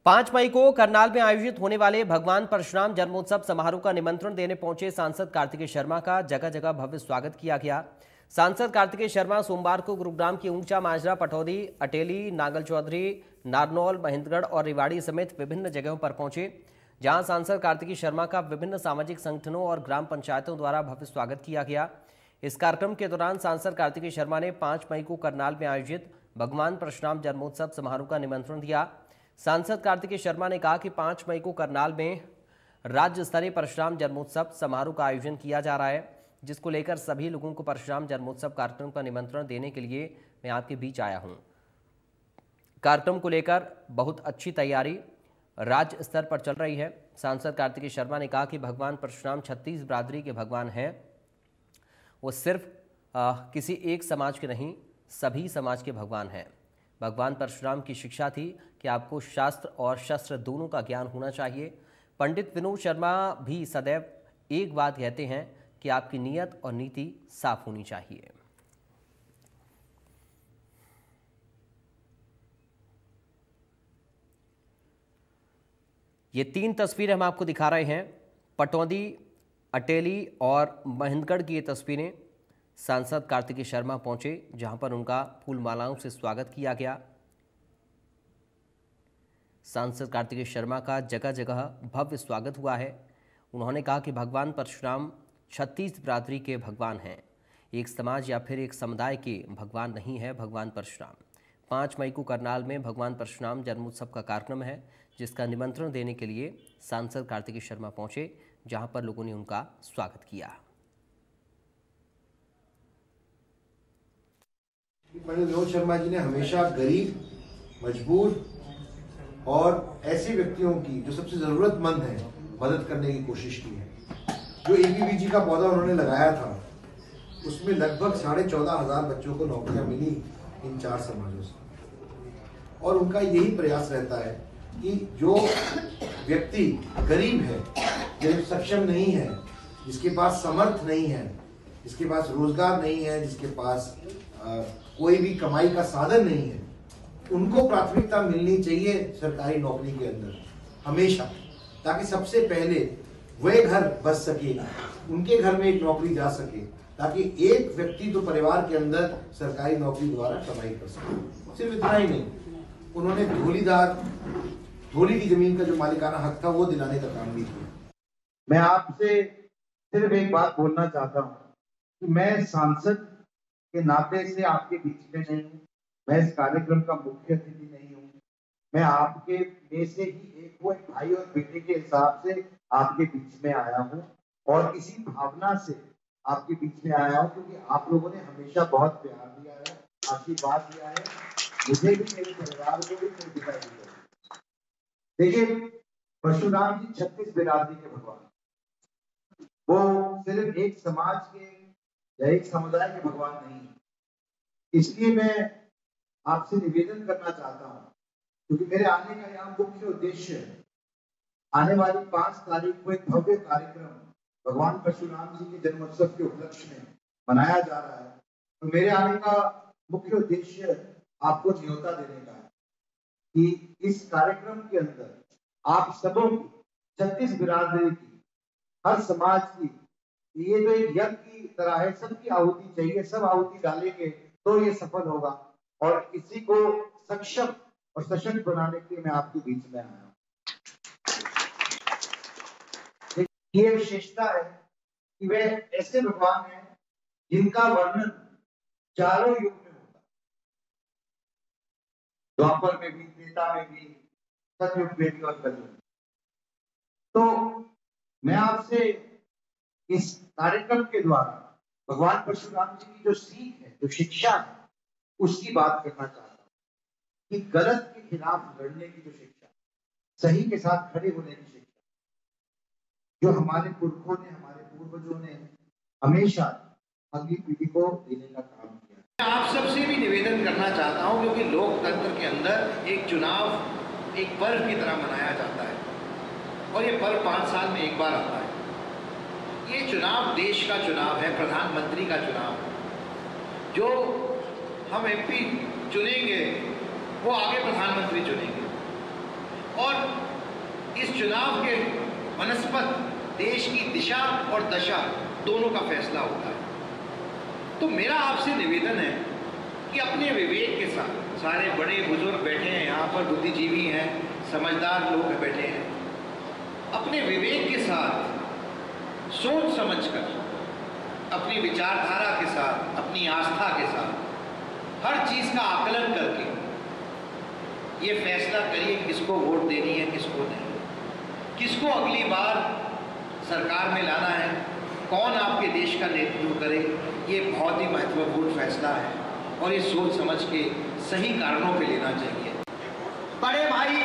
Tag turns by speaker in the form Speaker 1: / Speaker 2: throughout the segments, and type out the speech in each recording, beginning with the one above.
Speaker 1: 5 मई को करनाल में आयोजित होने वाले भगवान परशुराम जन्मोत्सव समारोह का निमंत्रण देने पहुंचे सांसद कार्तिकेय शर्मा का जगह जगह भव्य स्वागत किया गया। सांसद कार्तिकेय शर्मा सोमवार को गुरुग्राम की ऊंचा माजरा, पटौदी, अटेली, नागल चौधरी, नारनौल, महेंद्रगढ़ और रेवाड़ी समेत विभिन्न जगहों पर पहुंचे, जहां सांसद कार्तिकेय शर्मा का विभिन्न सामाजिक संगठनों और ग्राम पंचायतों द्वारा भव्य स्वागत किया गया। इस कार्यक्रम के दौरान सांसद कार्तिकेय शर्मा ने 5 मई को करनाल में आयोजित भगवान परशुराम जन्मोत्सव समारोह का निमंत्रण दिया। सांसद कार्तिकेय शर्मा ने कहा कि 5 मई को करनाल में राज्य स्तरीय परशुराम जन्मोत्सव समारोह का आयोजन किया जा रहा है, जिसको लेकर सभी लोगों को परशुराम जन्मोत्सव कार्यक्रम का निमंत्रण देने के लिए मैं आपके बीच आया हूं। कार्यक्रम को लेकर बहुत अच्छी तैयारी राज्य स्तर पर चल रही है। सांसद कार्तिकेय शर्मा ने कहा कि भगवान परशुराम 36 बिरादरी के भगवान हैं। वो सिर्फ किसी एक समाज के नहीं, सभी समाज के भगवान हैं। भगवान परशुराम की शिक्षा थी कि आपको शास्त्र और शस्त्र दोनों का ज्ञान होना चाहिए। पंडित विनोद शर्मा भी सदैव एक बात कहते हैं कि आपकी नीयत और नीति साफ होनी चाहिए। ये 3 तस्वीरें हम आपको दिखा रहे हैं। पटौदी, अटेली और महेंद्रगढ़ की ये तस्वीरें। सांसद कार्तिकेय शर्मा पहुंचे, जहां पर उनका फूल मालाओं से स्वागत किया गया। सांसद कार्तिकेय शर्मा का जगह जगह भव्य स्वागत हुआ है। उन्होंने कहा कि भगवान परशुराम 36 बिरादरी के भगवान हैं। एक समाज या फिर एक समुदाय के भगवान नहीं है भगवान परशुराम। 5 मई को करनाल में भगवान परशुराम जन्मोत्सव का कार्यक्रम है, जिसका निमंत्रण देने के लिए सांसद कार्तिकेय शर्मा पहुंचे, जहां पर लोगों ने उनका स्वागत किया।
Speaker 2: पंडित विनोद शर्मा जी ने हमेशा गरीब, मजबूर और ऐसे व्यक्तियों की जो सबसे जरूरतमंद है मदद करने की कोशिश की है। जो ABVG का पौधा उन्होंने लगाया था, उसमें लगभग 14,500 बच्चों को नौकरियां मिली इन 4 समाजों से। और उनका यही प्रयास रहता है कि जो व्यक्ति गरीब है, जो सक्षम नहीं है, जिसके पास समर्थ नहीं है, जिसके पास रोजगार नहीं है, जिसके पास कोई भी कमाई का साधन नहीं है, उनको प्राथमिकता मिलनी चाहिए सरकारी नौकरी के अंदर हमेशा, ताकि सबसे पहले वह घर बस सके, उनके घर में एक नौकरी जा सके, ताकि एक व्यक्ति तो परिवार के अंदर सरकारी नौकरी द्वारा कमाई कर सके। सिर्फ इतना ही नहीं, उन्होंने धोली की जमीन का जो मालिकाना हक था वो दिलाने का काम भी किया। मैं आपसे सिर्फ एक बात बोलना चाहता हूँ कि मैं सांसद के नाते से आपके बीच में नहीं हूँ, मैं इस कार्यक्रम का मुख्य अतिथि नहीं हूँ, मैं आपके में से ही एक वो एक भाई और बेटे के हिसाब से आपके बीच में आया हूँ और इसी भावना से आपके बीच में आया हूँ, क्योंकि आप लोगों ने हमेशा बहुत प्यार दिया है, आशीर्वाद दिया है, मुझे भी, मेरे परिवार को भी, मेरे पिता जी को। देखिए, परशुराम जी 36 बिरादरी के भगवान, वो सिर्फ एक समाज के या एक समुदाय के भगवान नहीं। इसलिए मैं आपसे निवेदन करना चाहता हूं, क्योंकि मेरे आने का यहाँ मुख्य उद्देश्य है, आने वाली 5 तारीख को एक भव्य कार्यक्रम भगवान परशुराम जी के जन्मोत्सव के उपलक्ष्य में मनाया जा रहा है। तो मेरे आने का मुख्य उद्देश्य आपको न्योता देने का है कि इस कार्यक्रम के अंदर आप सबों की, 36 बिरादरी की, हर समाज की, ये जो एक यज्ञ की तरह है, सबकी आहुति चाहिए, सब आहुति डालेंगे तो ये सफल होगा। और इसी को सक्षम और सशक्त बनाने के लिए मैं आपके बीच में आया हूं। ये विशेषता है कि वे ऐसे भगवान हैं जिनका वर्णन चारों युग में होता है, द्वापर में भी, त्रेता में भी, सतयुग में भी और कलयुग में। तो मैं आपसे इस कार्यक्रम के द्वारा भगवान परशुराम जी की जो सीख है, जो शिक्षा है, उसकी बात करना चाहता हूं कि गलत के खिलाफ लड़ने की जो शिक्षा, सही के साथ खड़े होने की शिक्षा, जो हमारे पुरखों ने, हमारे पूर्वजों ने हमेशा अगली पीढ़ी को देने का काम किया।
Speaker 3: मैं आप सबसे भी निवेदन करना चाहता हूं, क्योंकि लोकतंत्र के अंदर एक चुनाव एक पर्व की तरह मनाया जाता है और ये पर्व 5 साल में एक बार आता है। ये चुनाव देश का चुनाव है, प्रधानमंत्री का चुनाव है। जो हम MP चुनेंगे वो आगे प्रधानमंत्री चुनेंगे, और इस चुनाव के वनस्पत देश की दिशा और दशा दोनों का फैसला होता है। तो मेरा आपसे निवेदन है कि अपने विवेक के साथ, सारे बड़े बुजुर्ग बैठे हैं यहाँ पर, बुद्धिजीवी हैं, समझदार लोग बैठे हैं, अपने विवेक के साथ सोच समझकर, अपनी विचारधारा के साथ, अपनी आस्था के साथ हर चीज़ का आकलन करके ये फैसला करिए किसको वोट देनी है, किसको नहीं, किसको अगली बार सरकार में लाना है, कौन आपके देश का नेतृत्व करे। ये बहुत ही महत्वपूर्ण फैसला है और ये सोच समझ के सही कारणों पे लेना चाहिए।
Speaker 4: बड़े भाई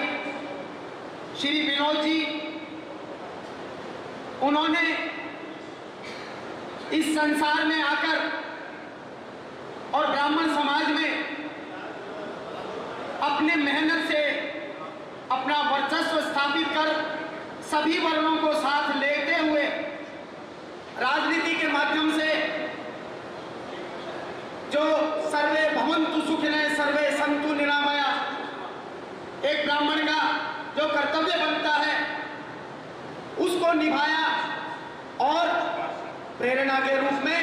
Speaker 4: श्री विनोद जी, उन्होंने इस संसार में आकर और ब्राह्मण समाज में अपने मेहनत से अपना वर्चस्व स्थापित कर सभी वर्णों को साथ लेते हुए राजनीति के माध्यम से जो सर्वे भवन्तु सुखिनः सर्वे सन्तु निरामया, एक ब्राह्मण का जो कर्तव्य बनता है उसको निभाया और प्रेरणा के रूप में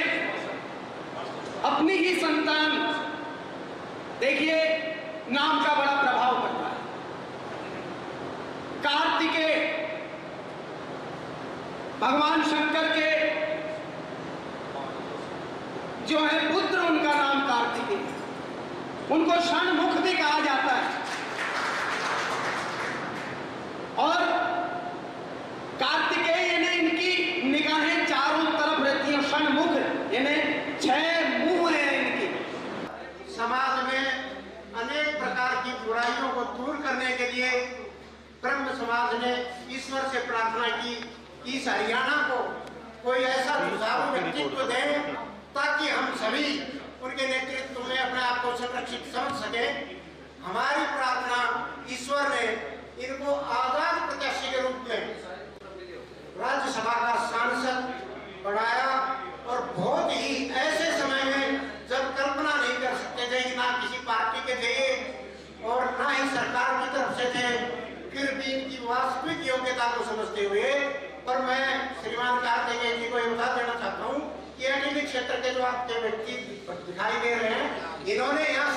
Speaker 4: अपनी ही संतान, देखिए नाम का बड़ा प्रभाव पड़ता है। कार्तिकेय, भगवान शंकर के जो है पुत्र, उनका नाम कार्तिकेय, उनको षणमुख भी कहा जाता है। और कार्तिकेय यानी इनकी निगाहें चारों तरफ रहती हैं, षणमुख यानी 6 मुंह है इनकी।
Speaker 5: समाज में अनेक प्रकार की बुराइयों को दूर करने के लिए ब्रह्म समाज ने ईश्वर से प्रार्थना की कि इस हरियाणा को कोई ऐसा जुझारू व्यक्तित्व दे ताकि हम सभी उनके नेतृत्व में अपने आप को संरक्षित समझ सके। हमारी प्रार्थना, ईश्वर ने इनको आजाद प्रत्याशी के रूप में राज्यसभा का सांसद बनाया और बहुत ही ऐसे समय में जब कल्पना नहीं कर सकते थे कि ना किसी पार्टी के थे और ना ही सरकार की तरफ से थे, फिर भी इनकी वास्तविक योग्यता को समझते हुए, पर मैं श्रीमान कार्तिकेय जी को ये बता देना चाहता हूँ कि अटिली क्षेत्र के जो आपके व्यक्ति दिखाई दे रहे हैं, इन्होंने यहाँ